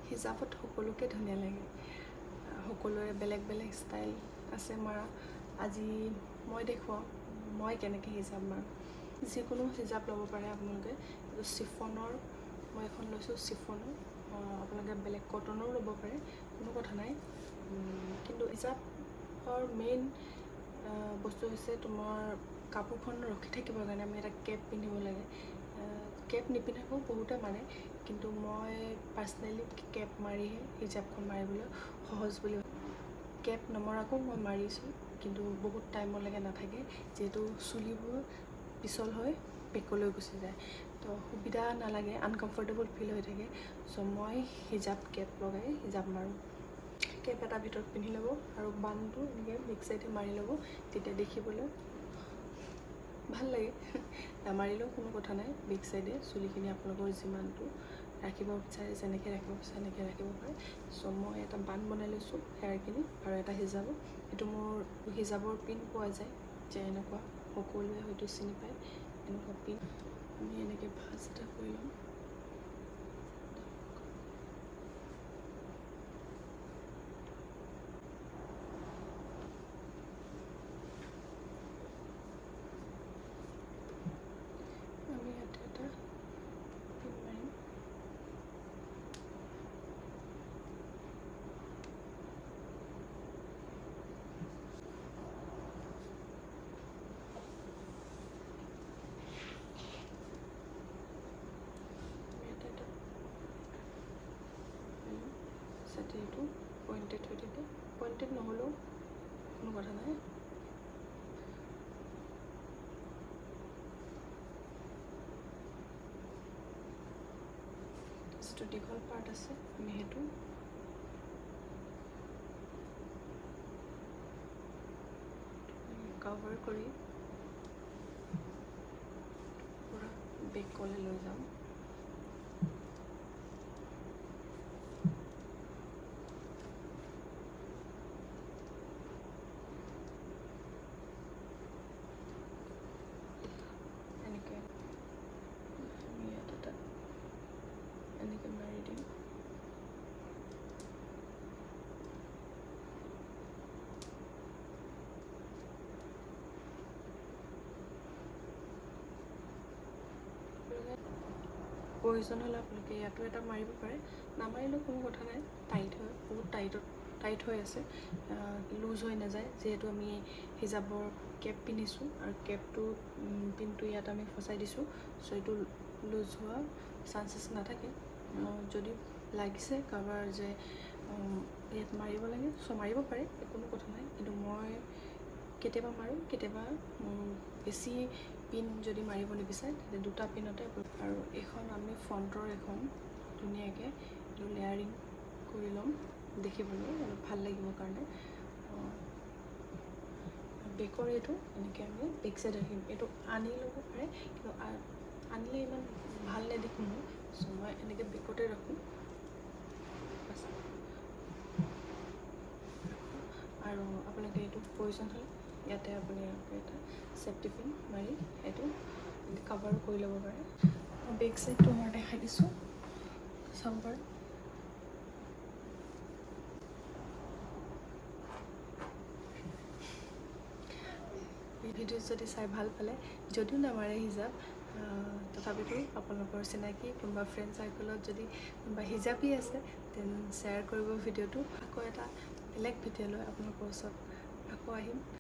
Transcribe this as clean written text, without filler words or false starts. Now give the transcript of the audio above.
হিজাবত সকলোকে ধুনীয়া লাগে, সকলোৰে বেলেগ বেলেগ ষ্টাইল আছে মাৰা। আজি মই দেখুৱাওঁ মই কেনেকৈ হিজাব মাৰোঁ। যিকোনো হিজাব ল'ব পাৰে আপোনালোকে। এইটো চিফনৰ, মই এখন লৈছোঁ চিফনৰ। আপোনালোকে বেলেগ কটনৰো ল'ব পাৰে, কোনো কথা নাই। কিন্তু হিজাবৰ মেইন বস্তু হৈছে তোমাৰ কাপোৰখন ৰখি থাকিবৰ কাৰণে আমি এটা কেপ পিন্ধিব লাগে। কেপ নিপিন্ধাকৈও বহুতে মাৰে, কিন্তু মই পাৰ্চনেলি কেপ মাৰিহে হিজাবখন মাৰিবলৈ সহজ বুলি। কেপ নমৰাকৈও মই মাৰিছোঁ, কিন্তু বহুত টাইমলৈকে নাথাকে, যিহেতু চুলিবোৰ পিছল হৈ বেকলৈ গুচি যায়, তো সুবিধা নালাগে, আনকমফৰ্টেবল ফিল হৈ থাকে। চ' মই হিজাব কেপ লগাই হিজাব মাৰোঁ। কেপ এটা ভিতৰত পিন্ধি ল'ব আৰু বানটো এনেকৈ বেক চাইডে মাৰি ল'ব, তেতিয়া দেখিবলৈ ভাল লাগে। নামাৰিলেও কোনো কথা নাই, বেক চাইডে চুলিখিনি আপোনালোকৰ যিমানটো ৰাখিব বিচাৰে, যেনেকৈ ৰাখিব বিচাৰে সেনেকৈ ৰাখিব পাৰে। চ' মই এটা বান বনাই লৈছোঁ হেয়াৰখিনি আৰু এটা হিজাব। এইটো মোৰ হিজাবৰ পিন পোৱা যায়, যে এনেকুৱা সকলোৱে হয়তো চিনি পায়, এনেকুৱা পিন। আমি এনেকৈ ভাঁজ এটা কৰি ল'ম। আমি ইয়াতে এটা পিন মাৰিম। যাতে এইটো পইণ্টেড হৈ থাকে, পইণ্টেড নহ'লেও কোনো কথা নাই। যিটো দীঘল পাৰ্ট আছে আমি সেইটো কভাৰ কৰি পূৰা বেকলৈ লৈ যাম। এনেকৈ আমি ইয়াত এটা এনেকৈ মাৰি দিম। প্ৰয়োজন হ'লে আপোনালোকে ইয়াতো এটা মাৰিব পাৰে, নামাৰিলেও কোনো কথা নাই। টাইট হয়, বহুত টাইট হৈ আছে, লুজ হৈ নাযায়, যিহেতু আমি হিজাবৰ কেপ পিন্ধিছোঁ আৰু কেপটো পিনটো ইয়াত আমি ফচাই দিছোঁ। চ' এইটো লুজ হোৱা চান্সেছ নাথাকে। যদি লাগিছে কাৰোবাৰ যে ইয়াত মাৰিব লাগে, চ' মাৰিব পাৰে, কোনো কথা নাই। কিন্তু মই কেতিয়াবা মাৰোঁ, কেতিয়াবা বেছি পিন যদি মাৰিব নিবিচাৰে তেতিয়া দুটা পিনতে। আৰু এইখন আমি ফ্ৰণ্টৰ এখন ধুনীয়াকৈ লেয়াৰিং কৰি ল'ম, দেখিবলৈ অলপ ভাল লাগিবৰ কাৰণে। বেকৰ এইটো এনেকৈ আমি বেক চাইড ৰাখিম। এইটো আনি ল'ব পাৰে, কিন্তু আনিলে ইমান ভাল নেদেখোঁ মই। চ' মই এনেকৈ বেকতে ৰাখোঁ। আৰু আপোনালোকে এইটো প্ৰয়োজন হ'লে ইয়াতে আপুনি এটা চেফটি পিন মাৰি এইটো কভাৰ কৰি ল'ব পাৰে। বেক চাইডটো মই দেখাই দিছোঁ, চাব পাৰে। ভিডিঅ' যদি চাই ভাল পালে, যদিও নামাৰে হিজাব, তথাপিতো আপোনালোকৰ চিনাকি কোনোবা ফ্ৰেণ্ড চাৰ্কেলত যদি কোনোবা হিজাবী আছে, দেন শ্বেয়াৰ কৰিব ভিডিঅ'টো। আকৌ এটা বেলেগ ভিডিঅ' লৈ আপোনালোকৰ ওচৰত আকৌ আহিম।